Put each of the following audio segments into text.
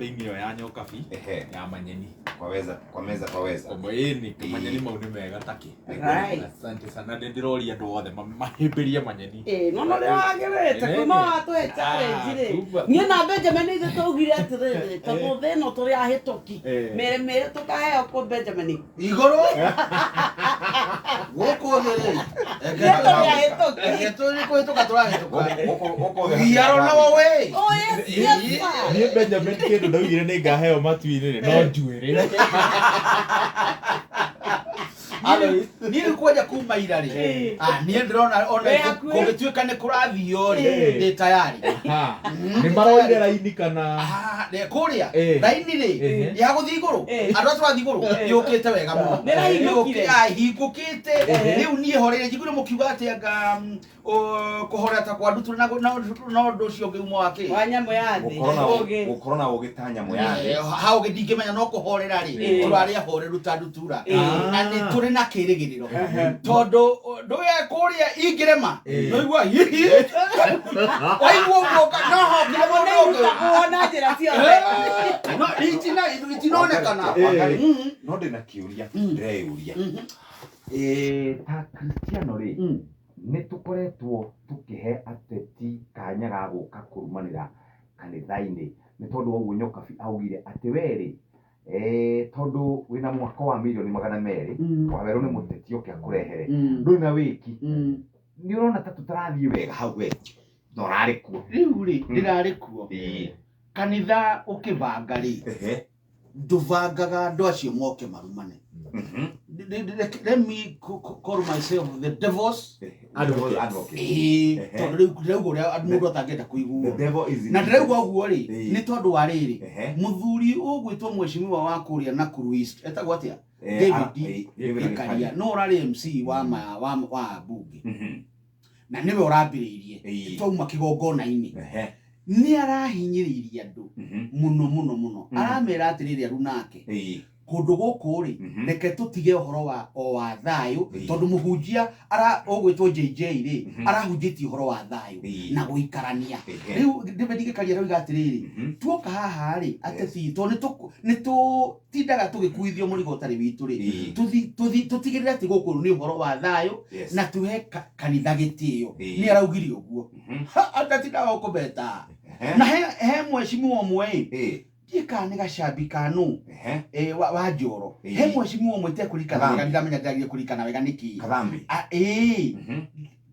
campaign yo ya nyokabi ya manyeni kwa meza paweza omoini manyeni mau ni mega taki asante sana ndirori andu othe mahimbirie manyeni no le wagerete kuma atwe challenge ni na Benjamin ite tugire atiriri to theno turi ahitoki mere tukaheo ko Benjamin igoro woko there egeto ni ko to katora eto yaro na we oh yes ni Benjamin kindu ndaugire ni ngaheo matuini no njuire nili kuja kuma ira ri ni ndrona ona kugituika ni kurathio ri ndi tayari ni maroire raini kana ne kuria raini ri ya guthi iguru andu aturathi iguru yukite wega muno hingukite riu nie horeire njigure mukiuga ati anga kuhora ta kwa ndutu na ndu cio ngiumo wake wanyamo yathi ukorona ugitanya moyathi hau gidingimenya no kuhorera ri turari ahoreru ta ndutura na ni turi na kirigiriro tondu nduye kuria ingirema no igwa waigwo mboka no ho kuona njira cio no itinonekana no ndina kiuria ndeyuria ta Cristiano ri ni tukoretwo tukihe ateti kanya ga guka kurumanira kanitha-ini ni tondu woguo nyokabi augire ati weri tondu wina mwaka wa milioni 200 waweru ni muteti okia kurehere nduna wiki ni urona ta tutarathie wega hau we ndorari kuo riu ri ndirari kuo kanitha ukibanga ri nduvangaga andu acio moke marumane let me call myself the devil's advocate tondu riu mundu atangenda kuigua na ndirauga uguo ri ni tondu wa riri muthuri ugwitwo mweshimiwa wa kuria na East etagwo atia David Karia no rari MC wa bunge na niwe urambiriirie twauma kigongona-ini ni arahinyiriria andu muno aramera atiriri aru nake kundu guku ri reke tutige uhoro wa thayu tondu muhunjia ogwitwo JJ ri arahunjitie uhoro wa thayu na guikarania riu David Karia roiga atiriri tuoka haha ri ateti ni tu tindaga tugikuithio murigo tari witu ri tutigirira ati guku ni uhoro wa thayu na tuhe kanitha gitio ni araugire uguo atatindaga ukubeta na he mweshimiwa mwe Dika gacambika nu wa Njoro he mweshimiwa mwete kurikana wega ndiramenya ndagiye kurikana wega niki Kathambi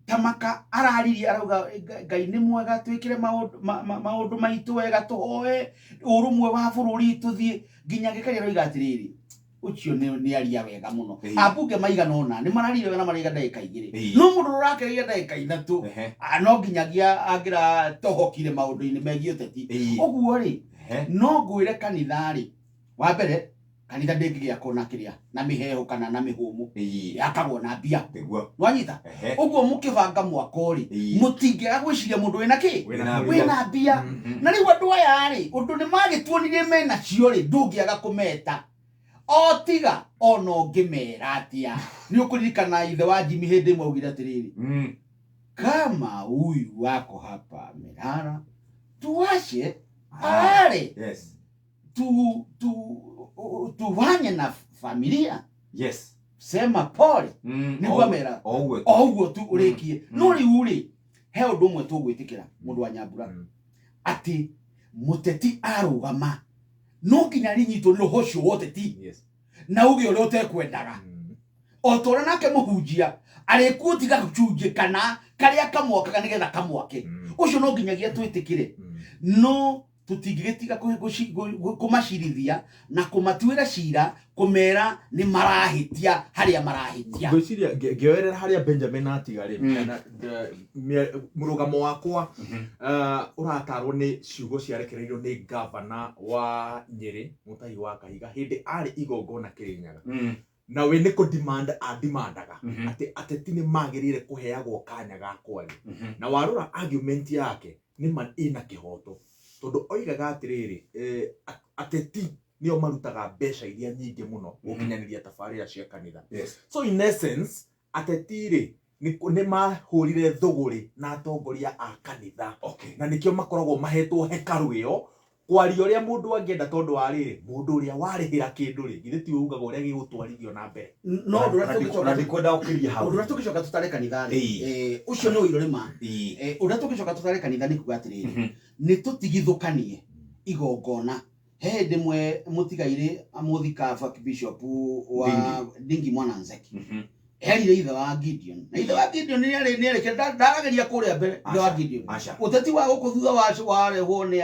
tamaka araririe arauga Ngai ni mwega twikire maundu maitu wega tuhoe urumwe wa bururi tuthie nginya Gikaria roiga atiriri ucio ni aria wega muno abunge maigana ona ni mararire wega na mariga ndagika igiri no mundu rurakereria ndagika ithatu no nginyagia angira tohokire maundu-ini megie uteti uguo ri no ngwire kanitha ri wa mbere kanitha ndingigia kona kiria na miheho kana na mihumu yakagwo na mbia nwanyita uguo mukibanga mwaka ri mutingiaga gwiciria mundu wina ki wina mbia na riu andu aya ri undu ni magituonirie mena cio ri ndungiaga kumeta otiga ono ngimera atia ni ukuririkana ithe wa Jimmy hindi mwaugire atiriri kama huyu wako hapa Merara tuwashe ale tuwanye na familia sema pole ni kwa Merara oguo tu urikie no riu ri he undu mwe tugwitikira mundu wa Nyambura ati muteti arugama no nginya rinyitwo ni ruhocio woteti na uge uri utekwendaga otora nake muhunjia arikutiga kuchunje kana karia kamwaka nigetha kamwake ucio no nginyagia twitikire no tutingigetiga kumashirithia na kumatuira cira kumera ni marahitia haria marahitia ngwiciria ngewerera haria Benjamin atigari kana murugamo wakwa uratarwo ni ciugo ciarekereirio ni governor wa Nyeri Mutahi wa Kahiga hindi ari igongona Kirinyaga na we ni kudemandaga ati ateti ni magirire kuheagwo kanya ga kwari na warura argument yake ni man ina kihoto tondu oigaga atiriri ateti nio marutaga mbeca iria nyingi muno gukinyaniria tabarira cia kanitha so in essence atetiri ni mahurire thuguri na atongoria a kanitha na nikio makoragwo mahetwo hekaru iyo kwaria uria mundu angienda tondu wa riri mundu uria warihira kindu ri githe ti ugaga uria gigutwarithio na mbere no ndura tugicoka ndikwenda ukiria hau ndura tugicoka tutare kanitha ucio no irore ma ndura tugicoka tutare kanitha ni kuga atiriri ni tutigithukanie igongona he ndimwe mutigaire amuthika bishop wa Dingi Mwananzeki erire ithe wa Gideon na ithe wa Gideon ni ari ndarageria kuria mbere ithe wa Gideon uteti wa guku thutha wa rehwo ni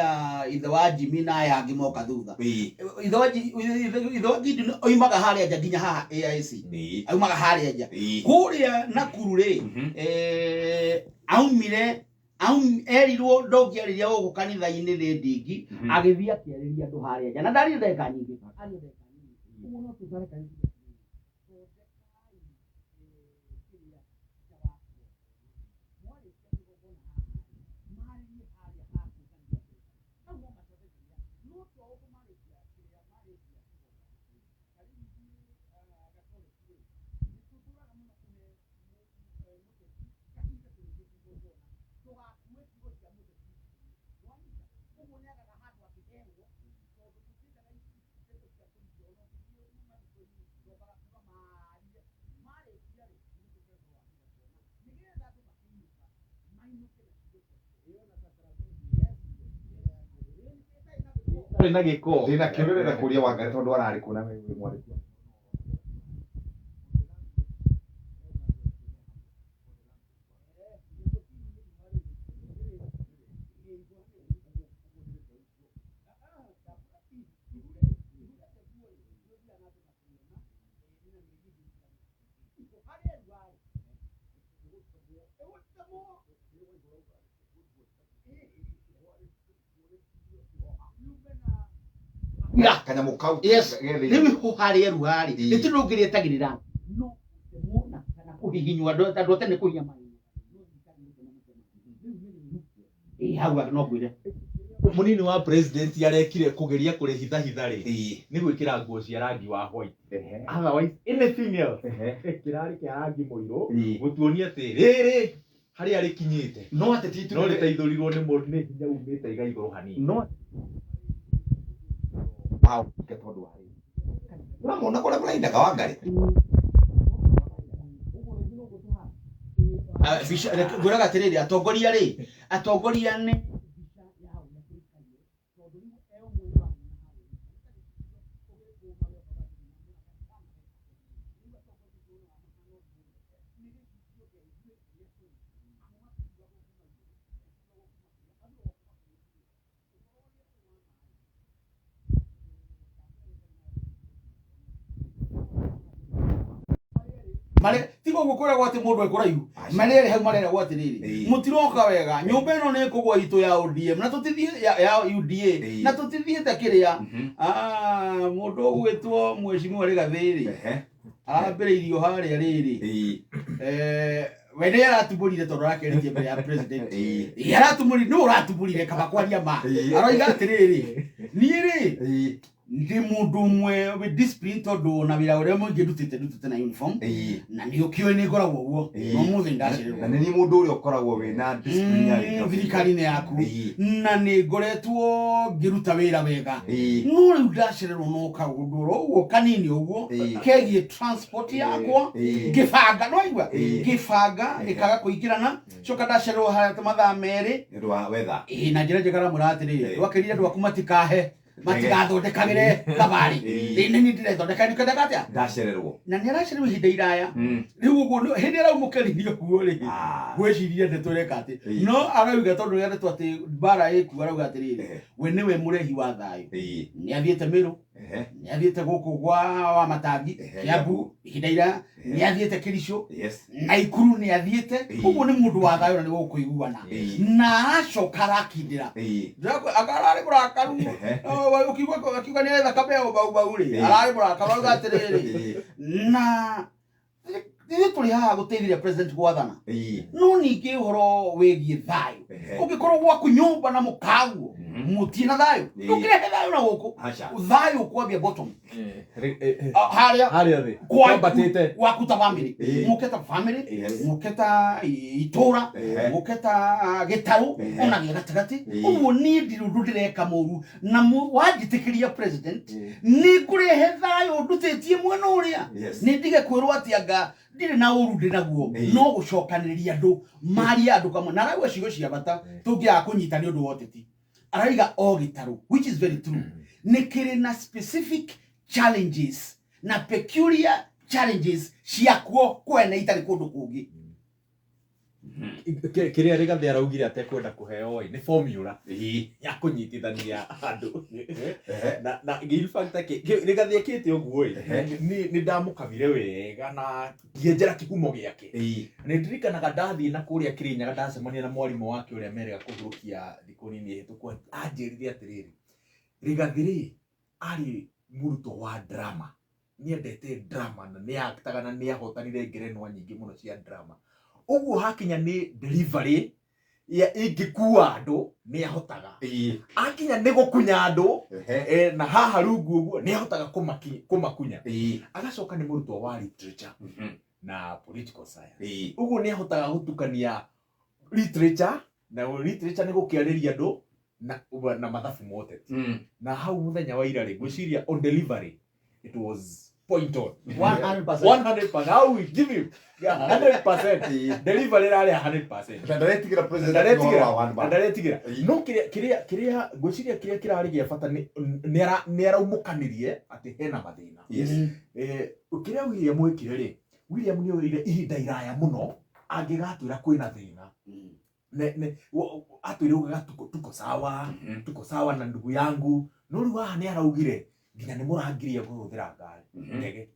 ithe wa Jimmy na ya ngimoka thutha ithe wa Gideon oimaga haria nja nginya haha AIC oimaga haria nja kuria Nakuru ri aumire erirwo ndogiariria guku kanitha-ini ri Ndingi agithii akiariria andu haria nja na ndari ndeka nyingi no tutare kanitha na giko ndina kirorera kuria Wangari tondu arari kuna mwari ya kanyamu kau yes niwe huhari ruhari itirugire tagirira no muona kana kuhihinywa ndo tene kuhinya mai hawa no gwire munini wa president yarekire kugeria kurehitha ri ni gwikira nguo cia rangi wa white otherwise anything else kirari kia rangi muiro gutuonia ati riri haria rikinyite no ateti no ritaithurirwo ni mundu ni hinya umite iga iguru hanini no wow ke tondu hari uramona kora kuraindaga Wangari gwiraga atiriri atongoria ni mare tigo gukora gwate mundu ekuraihu marere hau marere gwate riri mutiroka wega nyumba ino ne kugwa itu ya ODM na tutithie ya UDA na tutithie takiria mundu gwetwo mweshimiwa Rigathiri arambiriirio haria riri wene aratumburire tondu arakeretie mbere ya president aratumburire no aratumburire kaba kwaria ma aroiga atiriri niiri ndi mundu mwe with discipline tondu na wira uria mungi ndutite na uniform na ni ukio ni ngoragwo guo no muthi ndacirwo na ni mundu uria ukoragwo wina discipline ya thirikari-ini yaku na ni ngoretwo ngiruta wira wega no riu ndacirwo no kagunduro uguo kanini uguo kegie transport yakwa ngibanga no igwa ngibanga ikaga kuingirana coka ndacirwo ha mathaa meri ndwa wetha na njira njegara muratirire rwakerire ndwaku matikahe matigathondekagire thabari ni ndithondeka ni kenda gatia ndacererwo na ni aracererwo ihinda iraya riu uguo hindi araumukeririo guo ri gweciria ndetureka ati no arauga tondu ndetu ati bara iku arauga atiriri we niwe murehi wa thayu ni athiete Miru ni athiete guku wa Matangi Kiambu ihinda iraya ni athiete Kericho Naikuru ni athiete uguo ni mundu wa thayu na ni gukuiguana na acoka arakindira agarari burakaru ukiuga ni etha kabeo bau ri arari burakaru auga atiriri na Ndiye tuli haha guteithiria president gwathana no ningi uhoro wigie thayu ugikorwo gwaku nyumba na mukaguo mutina thayo tukirehe thayo na guku thayo kwambia bottom haria thi kwambatite wakuta family muketa family muketa itura muketa gitaru ona gatagatĩ uguo ni ndirundu ndireka muru na wajitikiria president ni kurehe thayo ndutĩtie mwena uria ni ndige kwirwo ati anga ndire na uru ndinaguo no gucokanĩrĩria andu mari andu kamwe na ragwa cigo cia bata tungia kunyita ni undu woteti araiga o gitaru which is very true nikiri na specific challenges na peculiar challenges ciakuo kwene itari kundu kungi kiria Rigathi araugire atekwenda kuheo ni formula ya kunyitithania andu na in fact Rigathi akite uguo ni ndamukamire wega na ngienjera kigumo giake ni ndirikanaga ndathi na kuria Kirinyaga ndacemania na mwarimu wake uria merega kuhurukia thiku nini hituko anjirithia atiriri Rigathi ari muruto wa drama niendete drama na ni aktaga na ni ahotanire ngerenwa nyingi muno cia drama uguo hakinya ni delivery ya ingikua andu ni ahotaga akinya ni gukunya andu na haha rungu uguo ni ahotaga kumakunya agacoka ni muruto wa literature na political science uguo ni ahotaga gutukania literature na literature ni gukiariria andu na mathabu mote na hau muthenya wa ira ri gwiciria on delivery it was point on 100%. How we give you 100% delivery rari 100%. Ndaretigira president wa one band. Ndaretigira no kiria gwiciria kiria kirari gia bata ni araumukanirie ati hena mathina. Kiria William mwikire ri William ni urire ihinda iraya muno angigatwira kwina thina ne atwire uga tuko sawa na ndugu yangu no riu haha ni araugire nginya ni murangiria guthira ngari ndege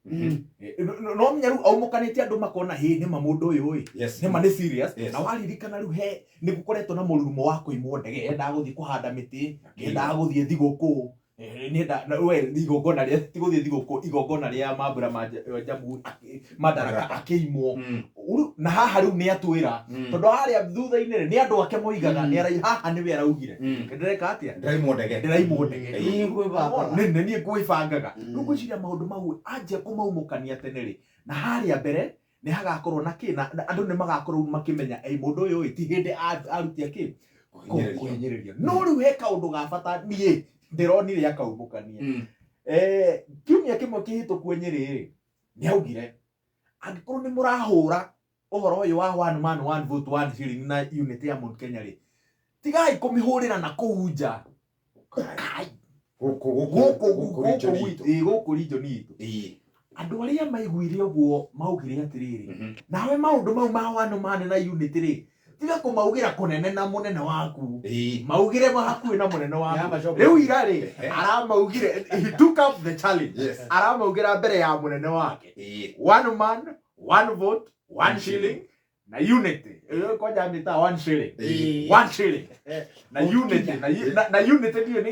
no menya riu aumukanite andu makona ni ma mundu uyu ni ma ni serious na waririkana riu ni gukoretwo na mururumo wa kuimwo ndege enda guthii kuhanda miti enda guthii thiguku nenda we thigogona ria tiguthii thiguku igogona ria mambura ma Jambu Madaraka akiimwo na haha riu ni atwira tondu haria thutha-ini ni andu ake moigaga ni arai haha ni we araugire ndireka atia ndiraimwo ndege ni ngwibangaga riu gwiciria maundu mau anje kumaumukania tene ri na haria mbere ni hagakorwo na na andu ni magakorwo makimenya mundu uyu ti hindi arutia kuhinyiriria no riu he kaundu ga bata nie ndironire akaumukania kiumia kimwe kihituku Nyeri ni augire angikorwo ni murahura uhoro uyu wa one man one vote one shilling na unity ya Mount Kenya ri tigai kumihurira na kuunja guku region itu andu aria maiguire uguo maugire atiriri nawe maundu mau ma one man na unity ri tiga kumaugira kunene na munene waku maugire hakuhi na munene waku riu irari aramaugire he took up the challenge aramaugira mbere ya munene wake one man one vote one shilling na unity kwa jamii ta one shilling na unity na unity ndio ni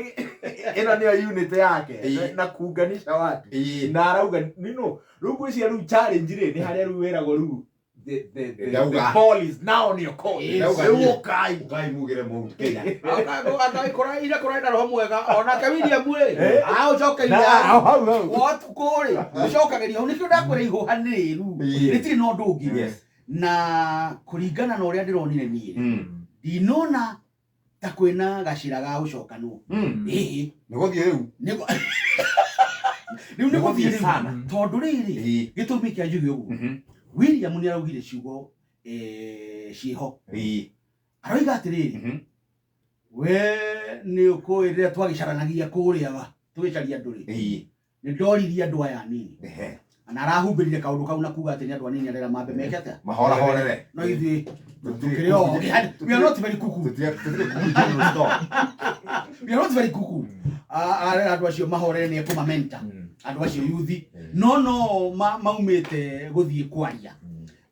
ina ni unity yake na kuunganisha watu na arauga nino rugu cia ru challenge ri ni haria ru wera go ru the ball is now on your court ukai mugire Mount Kenya akakora ira kora roho mwega ona kawiria mwe ucokagia watu kuri ucokageria nikio ndakwira ihuhaniru ritiri no ndungi na kuringana na uria ndironire nie ndinona ta kwina gacira ga ucokanu niguthie riu niguthie sana tondu riri gitumi kia njugi uguo William ni araugire ciugo ciho aroiga atiriri we ni ukoire twagicaranagia kuria wa tugicaria nduri ni ndoririe andu aya nini ana arahumbirire kaundu kau na kuga ati ni andu anini arera mambe mekete mahora horere no ithi tukireo we are not very kuku we are not very kuku arera andu acio mahorere ni kumamenta andu acio yuthi no maumite guthie kwaria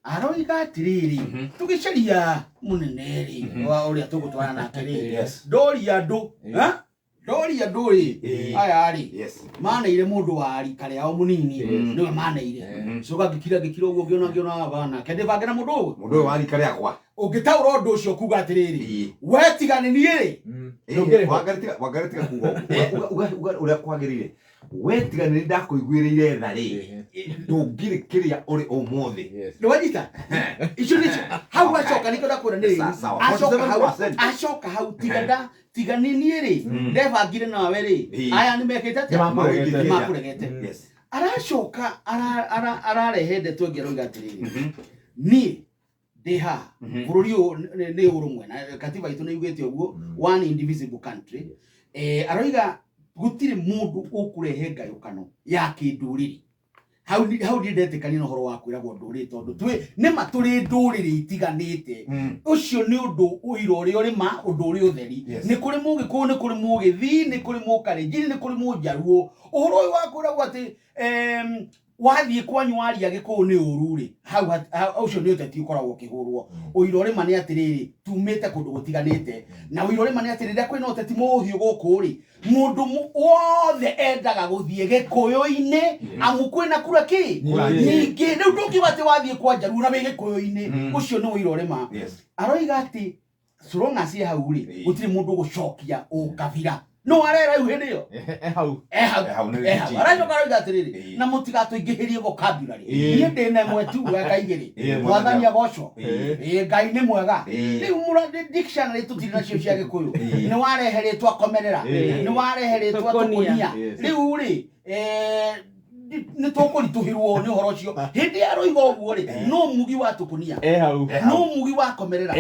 aroiga atiriri tugicaria muneneri wa uria tugutwara nake riri ndoria andu Doria nduri aya ari Yes. maneire mundu wa ari kare ao munini niwe maneire coka ngikira uguo ngiona bana kende bange na mundu Mundu wari kare akwa. ungitaura undu ucio kuga atiriri wetigane nie ri Wagaritika kugo. Uga kwagirire. Wetigane ndakuiguirire tha ri. Ndungire kiria uri umuthi. ndwanyita icio nicio hau acoka niko ndakwira ni acoka hau tigani nie ri ndebangire nawe ri aya ni mekite makuregete aracoka ararehe ndeto ngero igatiriri ni deha bururi ni urumwe na katiba itu ni yugete uguo one indivisible country aroiga gutire mundu ukurehe ngayukano ya kinduriri hau ndidetikani no horo wakwira go nduri tondu twi ni maturi nduriri itiganite ucio ni undu uiro uri uri ma undu uri utheri ni kuri mugi ku ni kuri mugi thi ni kuri mukarenji ni kuri mujaruo uhoro uyu wakwira go ati wathie kwanyu waria giku ni ururi hau ucio ni uteti ukoragwo kihurwo uiro uri mani atiriri tumite kundu gutiganite na uiro uri mani atiriri kwina uteti muthio guku ri mundu wothe endaga guthie gikuyu-ini amu kwina kura ki ningi riu ndungibati wathie kwa njaru na wi gikuyu-ini ucio ni uiro uri ma aroiga ati surona cie hau ri gutiri mundu gucokia ukabira no arera yu hindi yo hau aracoka aroiga atiriri na mutigatuingihirie vocabulary nie ndina mwetu weka igiri mwathani agoco ngai ni mwega riu mura dictionary tutiri nacio cia gikuyu ni wareheretwa komerera ni wareheretwa tukunia riu ri ni tukurituhirwo ni horo cio hindi aroiga uguo ri no mugi wa tukunia no mugi wa komerera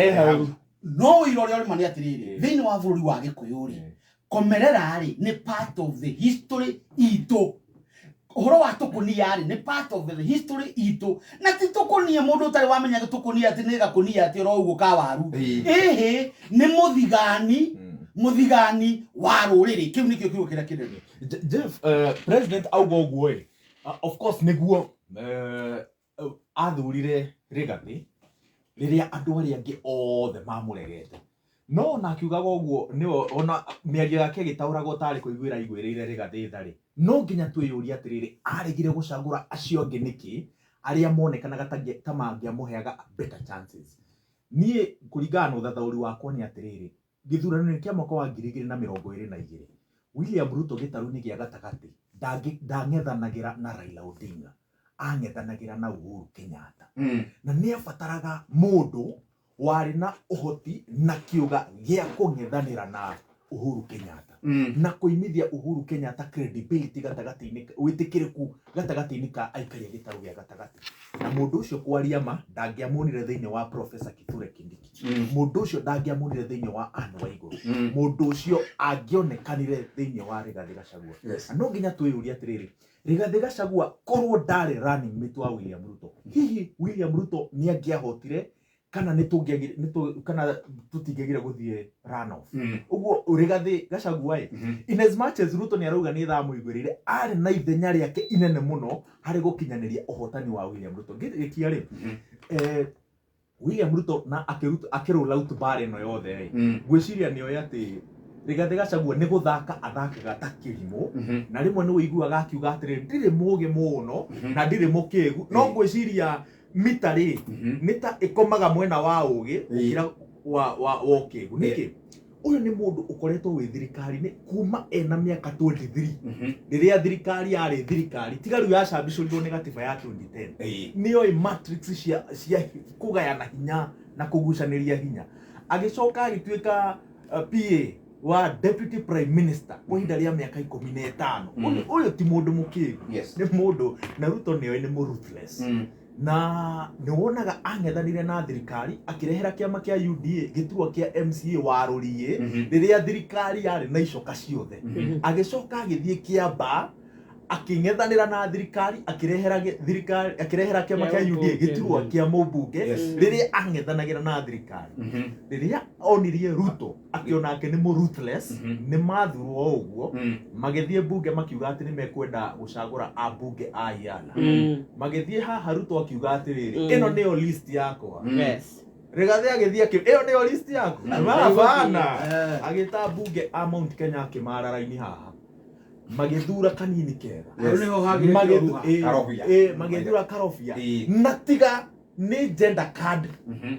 no iro ri mani atiriri thini wa bururi wa gikuyu ri komerera ri ni part of the history ito horo wa tukunia ri ni part of the history ito na ti tukunia mundu tari wamenya tukunia ati ni gakunia ati ro uguo ka waru ni muthigani wa ruriri kiu nikio kiu kira kinene Jeff president auga uguo of course niguo athurire Rigathi riria andu aria angi othe mamuregete no na akiugaga uguo niyo ona miario yake gitauragwo tari kuiguira igwirire Rigathi thari no nginya twiyuria atiriri arigire gucagura acio angi niki aria monekanaga ta mangiamuheaga better chances nie kuringana na uthathauri wakwa ni atiriri githurano ni kia mwaka wa 2022 William Ruto gitaru-ini gia gatagati ndang'ethanagira na Raila Odinga ang'ethanagira na Uhuru Kenyatta na ni abataraga mundu wari na uhoti na kiuga gia kung'ethanira na Uhuru Kenyatta na kuimithia Uhuru Kenyatta credibility gatagati-ini witikiriku gatagati-ini ka aikaria gitaru gia gatagati na mundu ucio kwaria ma ndangiamunire thiini wa Professor Kithure Kindiki mundu ucio ndangiamunire thiini wa Anne Waiguru mundu ucio angionekanire thiini wa Rigathi Gachagua no nginya twiyuria atiriri Rigathi Gachagua korwo ndari running mate wa William Ruto hihi William Ruto ni angiahotire kana kana tutingegira guthie runoff uguo Rigathi Gachagua in as much as Ruto ni arauga ni thamuigwirire ari na ithenya riake inene muno hari gukinyaniria uhotani wa William Ruto gikia ri William Ruto na akirula out bare no yothe gwiciria ni oya ati Rigathi Gachagua ni guthaka athakaga ta kirimo na rimwe ni wiguaga akiuga atiri ndire muge muno na ndire mukegu no gwiciria mitari nita ikomaga mwena wa ugi ukira wa okegu niki uyu ni mundu ukoretwo wi thirikari ni kuma ena miaka 23 riria thirikari yari thirikari tigaru ya cambicurwo ni gatiba ya 2010 niyo matrix cia kugayana hinya na kugucaniria hinya agicoka agituika PA wa deputy prime minister kwa ihinda ria miaka 15 uyu ti mundu mukigu ni mundu na Ruto niyo ni ruthless na ni wonaga ang'ethanire na thirikari akirehera kiama kia UDA giturwa kia MCA wa Rurie riria thirikari yari na icoka ciothe agicoka agithie kiamba aking'ethanira na thirikari akirehera kiama kia UDA giturwa kia Mubunge riria ang'ethanagira na thirikari riria onirie Ruto akiona ake ni ruthless ni mathurwo uguo magithie bunge makiuga ati ni mekwenda gucagura abunge ayala magithie haha Ruto akiuga ati riri ino niyo list yakwa Rigathi agithia iyo ni list yaku bana agita bunge a Mount Kenya akimarara-ini haha magithura kanini kega magithura karofia na tiga ni gender card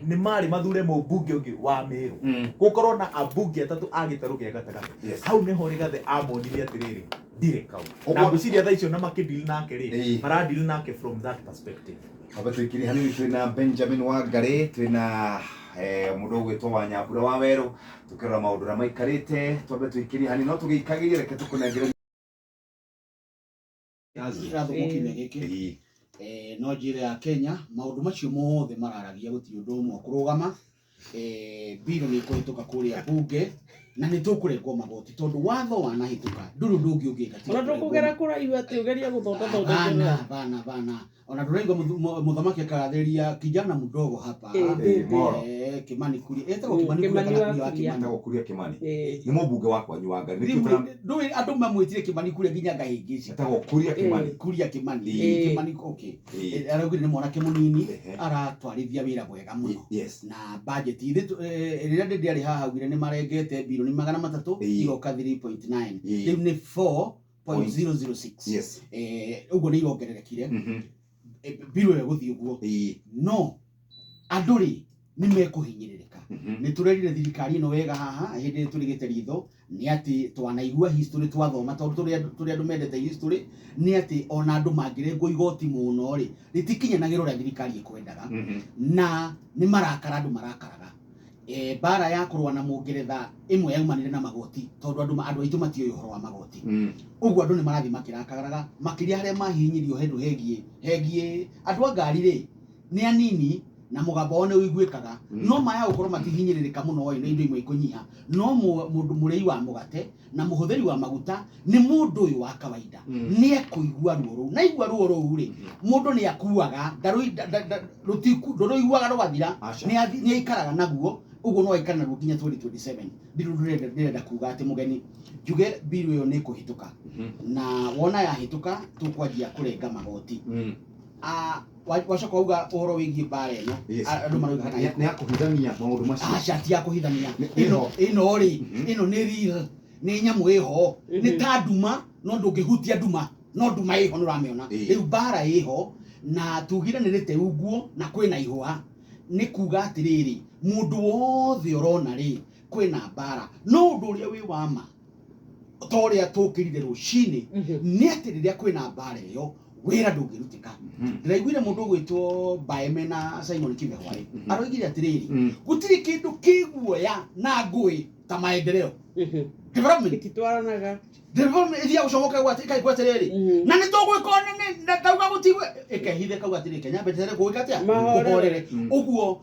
ni mari mathure mbunge ungi wa Meru gukorwo na abunge atatu agitaru gia gatagati hau niho Rigathi amonithia atiriri ndire kau na ngwiciria thaa icio na makidili nake ri maradili nake from that perspective. Aba twikiri hanini twina Benjamin Wangari, twina mundu gwitwo wa Nyambura wa Weru, tukirora maundu na maikarite twabe twikiri hanini no tugikagiria reke tukunengere irathimo kinya giki no njira ya Kenya maundu macio mothe mararagia gutiri undu umwe kurugama biro ni kuhituka kuria bunge na ni tukurengwo magoti tondu watho wanahituka nduru ndungi ungika ona ndukugera kuraihu ati ugeria guthondeka bana ona ndurengwa muthamaki akatheria kijana mdogo hapa Kimani Kuria etagwo Kimani Kuria Kimani ni mubunge wakwa Wangari ndui andu mamwitire Kimani Kuria nginya ngahingici etagwo Kuria Kimani okay araugira ni mwanake munini aratwarithia wira mwega muno na budget rĩrĩa ndĩarĩ haha augire ni marengete biro ni 300 igoka 3.9 rĩu ni 4.006 uguo ni irongererekire biro ya guthii uguo no andũ ni mekuhinyiririka ni turerire thirikari no wega haha hindi turigite ritho ni ati twanaigua history twathoma tondu turi andu mendete history ni ati ona andu mangirengwo igoti muno ri ritikinyanagirwo ria thirikari ikwendaga na ni marakara andu marakaraga bara ya kurwa na Mungeretha imwe yaumanire na magoti tondu andu aitu matio uhoro wa magoti uguo andu ni marathi makirakaraga makiria haria mahinyirio hendu hegie andu angari ri ni anini na mugambo one uiguikaga no maya ukorwo matihinyiririka muno ino indo imwe ikunyiha no mundu murei wa mugate na muhuthiri wa maguta ni mundu uyu wa kawaida ni ekuigua ruo na igua ruo ri mundu ni akuaga rutiku ndoiguaga rugathira ni aikaraga naguo uguo no aikara naguo kinya 2027 ndirenda kuga ati mugeni njuge biru iyo ni kuhituka na wona ya hituka tukwanjia kurenga magoti wacoka uga uhoro wigie bara ino andu marauga ni akuhithania maundu macio ti akuhithania ino ri ino ni real ni nyamu iho ni ta nduma no ndungihutia nduma no nduma iho nuramiona riu bara iho na tugire ni rite uguo na kwina ihwa ni kuga atiriri mundu wothe urona ri kwina bara no undu uria wi wama toria tukirire rucini ni ati riria kwina bara iyo wira ndungirutika ndiraiguire mundu gwitwo Baeme na Simon Kivehwai aroigire atiriri gutiri kindu kiguoya na ngui ta maendeleo development kitwaranaga development iria ucomoka gwatika igwetereri na nitugwika nene ndauga gutigwe ikehithe kauga atiri Kenya betere gwika atia guhorere uguo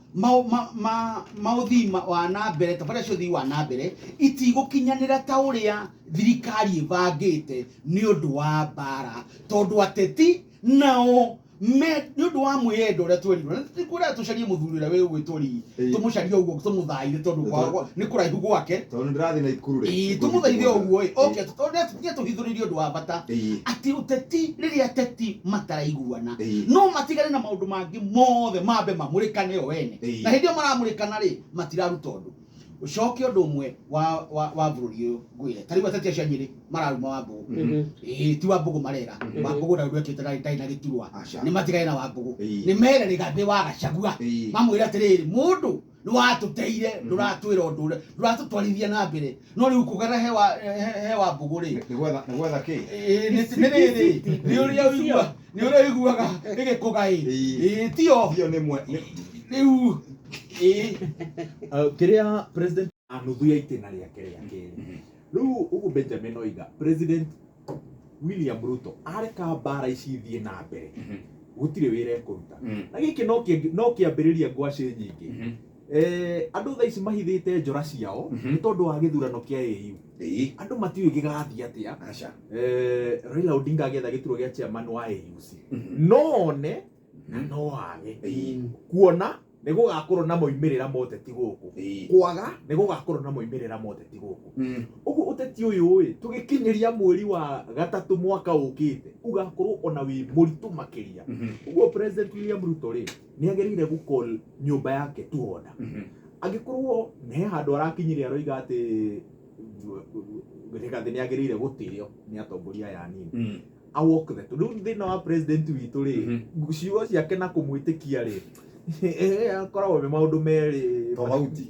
mauthima wa na mbere tabara cio thi wa na mbere itigukinyanira ta uria thirikari ibangite ni undu wa bara tondu ateti nao ni undu wa mwiyendo uria twerirwo nikura tucarie muthuri uria wi gwituri tumucarie uguo tumuthaire tondu ni kuraihu gwake tondu ndirathi na ikuru ri tumuthaire uguo okay tutonde tuhithuririe undu wa bata ati uteti riria ateti mataraiguana no matigane na maundu mangi mothe mambe mamurikane o wene na hindi o maramurikana ri matiraruta undu ucoke undu umwe wa bururi uyu ngwire tari ateti acio Nyeri mararuma Wambugu ti Wambugu marera Wambugu na rwekite ndai na giturwa ni matigane na Wambugu ni mere Rigathi wa Gachagua mamwira atiriri mundu ni watuteire nduratwira undu nduratutwarithia na mbere no riu kugera he Wambugu ri ni gwetha ki ni uria iguaga igikugai tio ni mwe riu kiria president anuthu ya itena riake riake riu ugu Benjamin oiga president William Ruto areka bara ici thie na mbere gutire wira ekuruta na giki no kiambiriria ngwaci nyingi andu tha ici mahithite njora ciao ni tondu wa githurano kia AU andu matiwe gigathia atia Raila Odinga agetha gituro gia chairman wa AUC none na no age kuona nĩ gũgakorwo na moimĩrĩra moteti gũkũ kwaga nĩ gũgakorwo na moimĩrĩra moteti gũkũ ũguo ũteti ũyũ tũgĩkinyĩria mweri wa gatatũ mwaka ũkĩte ũgakorwo ona wĩ mũritũ makĩria ũguo president William Ruto nĩ agĩrĩire gũcall nyũmba yake to order angĩkorwo nĩ handũ arakinyire aroiga atĩ Rigathi nĩ agĩrĩire gũtĩĩo nĩ atongoria aya anini a walk the talk rĩu thĩna wa president witũ ciugo ciake na kũmwĩtĩkia akoragwo me maũndũ merĩ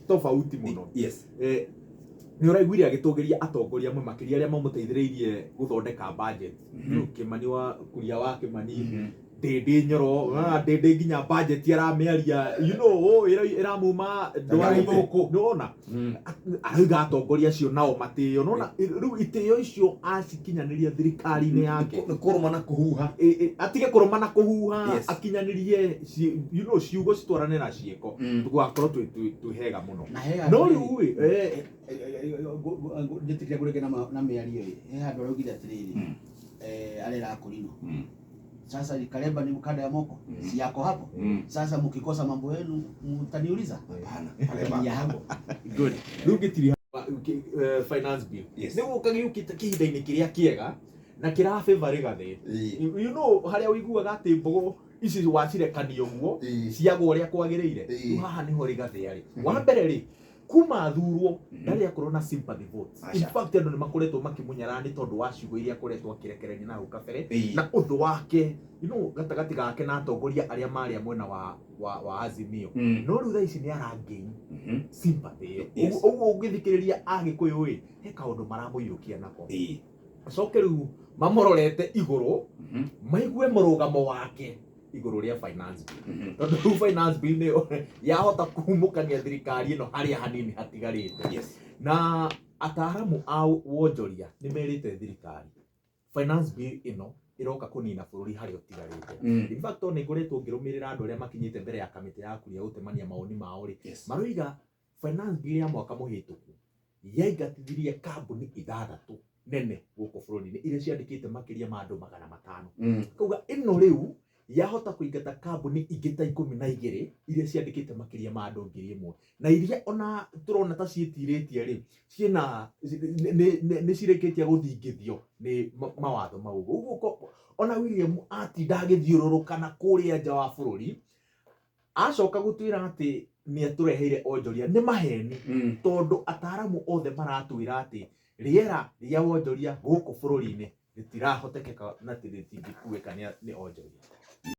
tofauti mũno nĩ ũraiguire agĩtũgĩria atongoria amwe makĩria arĩa mamũteithĩrĩirie gũthondeka budget Kĩmani wa Kuria wa Kĩmani Ndĩndĩ Nyoro Ndĩndĩ nginya budget aramĩaria ĩramuma ndwara arauga atongoria acio nao matĩo nona rĩu itĩo icio acikinyanĩria thirikari-inĩ yake kũrũma na kũhuha atige kũrũma na kũhuha akinyanĩrie ciugo citwarane na ciĩko tũgakorwo twĩhega mũno no rĩu njĩtĩkia kũrĩke na mĩario he handũ araugire atĩrĩrĩ arera Akorino sasa Karemba ni mkanda ya moko si yako hapo sasa mkikosa mambo yenu mtaniuliza hapana ya hapo good rugitiri finance bill nĩguo kagiũkĩte kĩhinda-inĩ kĩrĩa kĩega na kĩra favor Rigathi you know harĩa ũiguaga atĩ mbogo ici wacirekania ũguo ciagwo ũrĩa kwagĩrĩire haha nĩho Rigathi arĩ wa mbere kuma thurwo ndarĩ akorwo na sympathy votes in fact andũ nĩ makoretwo makĩmunyara nĩ tondũ wa ciugo iria akoretwo akĩrekereria na hau kabere na ũthũ wake gatagatĩ gake na atongoria arĩa marĩ mwena wa Azimio no rĩu thaa ici nĩ aragain sympathy ũguo ũngĩthikĩrĩria Agĩkũyũ he kaũndũ maramũiyũkia nako acoke rĩu mamũrorete igũrũ maigue mũrũgamo wake igũrũ rĩa finance bill tondũ rĩu finance bill nĩ yahota kumũkania thirikari ĩno harĩa hanini hatigarĩte na ataaramu a wonjoria nĩ merĩte thirikari finance bill ĩno ĩroka kũnina bũrũri harĩa ũtigarĩte in fact nĩ ngoretwo ngĩrũmĩrĩra andũ arĩa makinyĩte mbere ya kamĩtĩ ya Kuria gũtemania mawoni mao maroiga finance bill ya mwaka mũhĩtũku yaingatithirie kambuni 6 nene gũkũ bũrũri-inĩ iria ciandĩkĩte makĩria ma andũ 500 kauga ĩno rĩu yahota kũingata kambuni ingĩ ta 12 iria ciandĩkĩte makĩria ma andũ 1000 na iria ona tũrona ta ciĩtirĩtie rĩ ciĩna nĩ cirĩkĩtie gũthingithio nĩ mawatho mau ũguo ona William atinda agĩthiũrũrũka na kũrĩa nja wa bũrũri acoka gũtwĩra atĩ nĩ atũreheire onjoria nĩ maheni tondũ ataaramu othe maratwĩra atĩ rĩera rĩa wonjoria gũkũ bũrũri-inĩ rĩtirahotekeka na rĩtingĩkuĩka nĩ onjoria